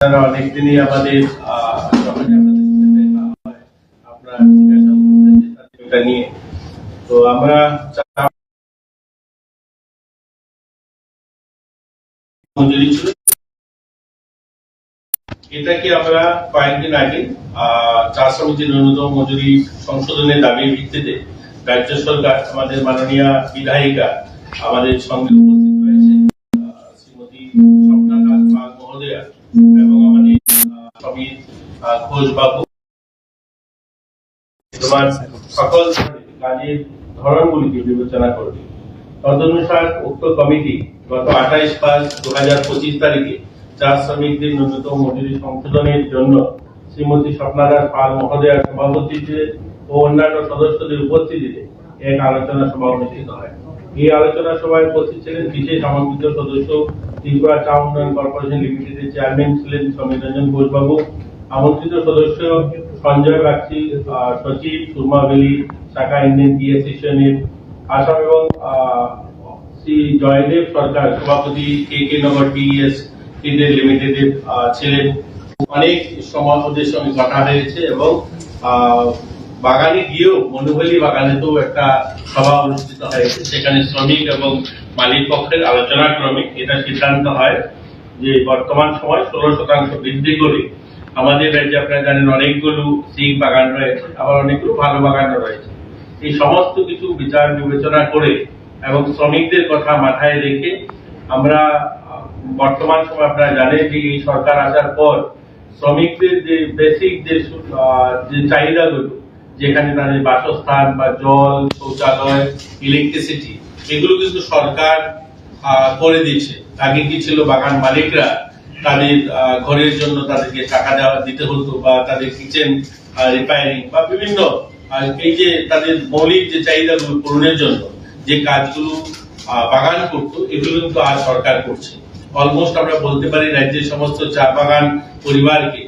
অনেকদিনই আমাদের নিয়ে তো আমরা এটা কি আমরা কয়েকদিন আগে চা সমিতির ন্যূনতম মজুরি সংশোধনের দাবির ভিত্তিতে রাজ্য সরকার আমাদের মাননীয় বিধায়িকা আমাদের সঙ্গে উপস্থিত হয়েছে শ্রীমতী স্বপ্না দাস পাল মহোদয়া এবং আমাদের সমিত ঘোষ বাবু সকল কাজের ধরনগুলিকে বিবেচনা করবে। তদনুসার উক্ত কমিটি গত 28/5/2025 তারিখে চা শ্রমিকদের ন্যূনতম মজুরি সংশোধনের জন্য শ্রীমতী স্বপ্না দাস পাল মহোদয়ার সভাপতিত্বে ও অন্যান্য সদস্যদের উপস্থিতিতে এক আলোচনা সভা অনুষ্ঠিত হয়। এই আলোচনা সভায় উপস্থিত ছিলেন বিশেষ আমন্ত্রিত সদস্য ত্রিপুরা চা উন্নয়ন কর্পোরেশন লিমিটেডের চেয়ারম্যান ছিলেন সমীর রঞ্জন ঘোষবাবু, আমন্ত্রিত সদস্য সঞ্জয় বাগচি সচিব, সুরমা ভ্যালি শাখা ইন্ডিয়ান টি অ্যাসোসিয়েশনের আসাম এবং শ্রী জয়দেব সরকার সভাপতি কে নগর টিএস লিমিটেডের ছিলেন। অনেক সমাজের সঙ্গে কথা হয়েছে এবং বাগানে গিয়েও মনোভলি বাগানেতেও একটা সভা অনুষ্ঠিত হয়েছে। সেখানে শ্রমিক এবং মালিক পক্ষের আলোচনা ক্রমে এটা সিদ্ধান্ত হয় যে বর্তমান সময় 16% বৃদ্ধি করে আমাদের রাজ্যে আপনারা জানেন অনেকগুলো সিক বাগান রয়েছে, আবার অনেকগুলো ভালো বাগানও রয়েছে। এই সমস্ত কিছু বিচার বিবেচনা করে এবং শ্রমিকদের কথা মাথায় রেখে আমরা বর্তমান সময় আপনারা জানেন যে এই সরকার আসার পর শ্রমিকদের যে বেসিক যে চাহিদাগুলো, যেখানে তাদের বাসস্থান বা জল, শৌচালয়, ইলেকট্রিসিটি, এগুলো কিন্তু সরকার করে দিচ্ছে। আগে কি ছিল, বাগান মালিকরা তাদের ঘরের জন্য তাদেরকে টাকা দিতে হতো বা তাদের কিচেন রিপেয়ারিং বা বিভিন্ন এই যে তাদের মৌলিক যে চাহিদাগুলো পূরণের জন্য যে কাজগুলো বাগান করতো, এগুলো কিন্তু আর সরকার করছে। অলমোস্ট আমরা বলতে পারি রাজ্যের সমস্ত চা বাগান পরিবারকে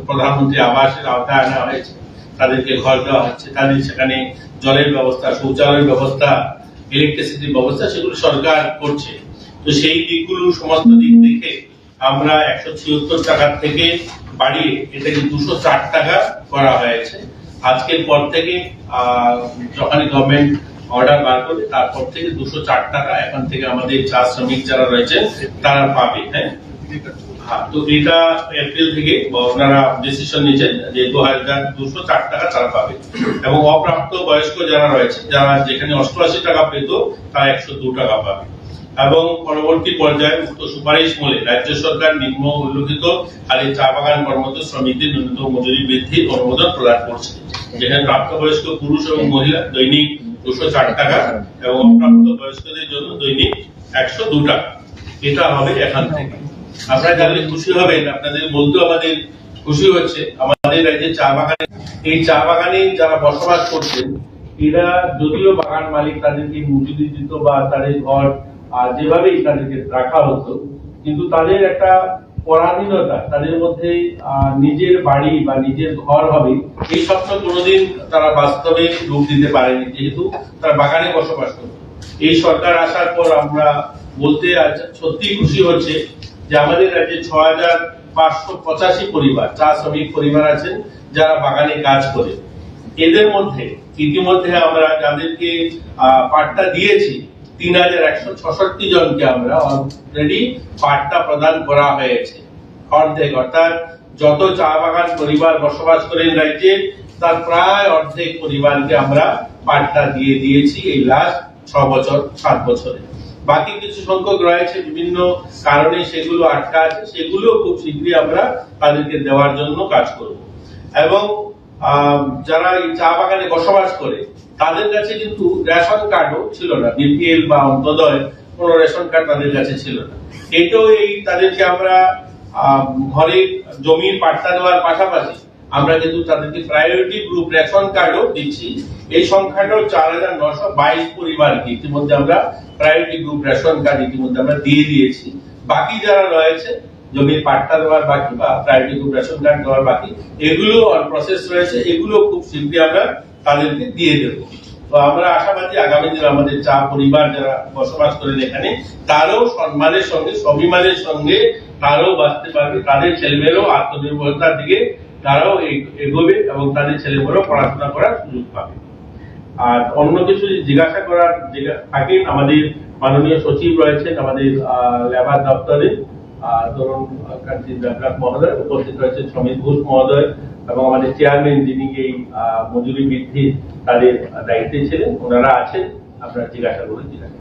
প্রধানমন্ত্রী আবাসের আওতায় আনা হয়েছে, তাদেরকে ঘর দেওয়া হচ্ছে, তাদের সেখানে জলের ব্যবস্থা, শৌচালয়ের ব্যবস্থা, ইলেকট্রিসিটির ব্যবস্থা সেগুলো সরকার করছে। তো সেই দিকগুলো সমস্ত দিক দেখে আমরা 176 টাকা থেকে বাড়িয়ে এটাকে 204 টাকা করা হয়েছে। আজকের পর থেকে যখনই গভর্নমেন্ট অর্ডার বার করবে তারপর থেকে 204 টাকা এখন থেকে আমাদের চা শ্রমিক যারা রয়েছেন তারা পাবে। হ্যাঁ, তো এটা এপ্রিল থেকে ওনারা ডিসিশন নিয়েছেন যে 2204 টাকা তারা পাবে এবং অপ্রাপ্ত বয়স্ক যারা রয়েছে, যারা যেখানে 88 টাকা পেত তারা 102 টাকা পাবে। এবং পরবর্তী পর্যায়ে উক্ত সুপারিশ মূলে রাজ্য সরকার নিম্ন উল্লেখিত খালি চা বাগান কর্মরত শ্রমিকদের ন্যূনতম মজুরি বৃদ্ধির অনুমোদন প্রদান করছে, যেখানে প্রাপ্তবয়স্ক পুরুষ এবং মহিলা দৈনিক 204 টাকা এবং অপ্রাপ্ত বয়স্কদের জন্য দৈনিক 102 টাকা। এটা হবে এখান থেকে। আপনারা জানলে খুশি হবেন, আপনাদের বলতে আমাদের খুশি হচ্ছে আমাদের রাজ্যে চা বাগানে, এই চা বাগানে যারা বসবাস করছেন এরা যদিও বাগান মালিক তাদেরকে মজুরি দিত বা তাদের ঘর যেভাবেই তাদেরকে রাখা হতো, কিন্তু তাদের একটা পরাধীনতা, তাদের মধ্যে নিজের বাড়ি বা নিজের ঘর হবে এই স্বপ্ন কোনোদিন তারা বাস্তবে রূপ দিতে পারেনি, যেহেতু তারা বাগানে বসবাস করত। এই সরকার আসার পর আমরা বলতে সত্যি খুশি হচ্ছে যে আমাদের রাজ্যে 6585 পরিবার চা শ্রমিক পরিবার আছেন যারা বাগানে কাজ করে। এদের মধ্যে ইতিমধ্যে আমরা যাদেরকে পাট্টা দিয়েছি 3166 জনকে আমরা অলরেডি পাট্টা প্রদান করা হয়েছে। অর্ধেক, অর্থাৎ যত চা বাগান পরিবার বসবাস করেন রাজ্যে তার প্রায় অর্ধেক পরিবারকে আমরা পাট্টা দিয়ে দিয়েছি এই লাস্ট 7 বছরে। বাকি কিছু সংখ্যক রয়েছে বিভিন্ন কারণে সেগুলো আটকা আছে, সেগুলো খুব শীঘ্রই আমরা তাদেরকে দেওয়ার জন্য কাজ করব। এবং যারা এই চা বাগানে বসবাস করে তাদের কাছে কিন্তু রেশন কার্ডও ছিল না, বিপিএল বা অন্তোদয় কোনো রেশন কার্ড তাদের কাছে ছিল না। এটাও এই তাদেরকে আমরা ঘরে জমির পাট্টা দেওয়ার পাশাপাশি আমরা কিন্তু তাদেরকে প্রায়োরিটি গ্রুপ রেশন কার্ডও দিচ্ছি। এই সংখ্যাটাও 4922 পরিবারকে ইতিমধ্যে আমরা প্রায়োরিটি গ্রুপ রেশন কার্ড ইতিমধ্যে আমরা দিয়ে দিয়েছি। বাকি যারা রয়েছে জমির পাট্টা দেওয়ার বাকি বা প্রায়োরিটি গ্রুপ রেশন কার্ড দেওয়ার বাকি, এগুলো অন প্রসেস রয়েছে, এগুলো খুব শীঘ্রই আমরা তাদেরকে দিয়ে দেব। তো আমরা আশাবাদী আগামী দিনে আমাদের চা পরিবার যারা বসবাস করেন এখানে তারাও সম্মানের সঙ্গে স্বাভিমানের সঙ্গে তারাও বাঁচতে পারবে, তাদের ছেলেমেয়েরাও আত্মনির্ভরতার দিকে তারাও এগোবে এবং তাদের ছেলেমেয়েরাও পড়াশোনা করার সুযোগ পাবে। আর অন্য কিছু জিজ্ঞাসা করার থাকেন, আমাদের মাননীয় সচিব রয়েছেন আমাদের লেবার দপ্তরে, ধরুন কান্তি দেবনাথ মহোদয়, উপস্থিত রয়েছেন সমীর ঘোষ মহোদয় এবং আমাদের চেয়ারম্যান যিনি এই মজুরি বৃদ্ধি তাদের দায়িত্বে ছিলেন, ওনারা আছেন, আপনারা জিজ্ঞাসা করে জিজ্ঞাসা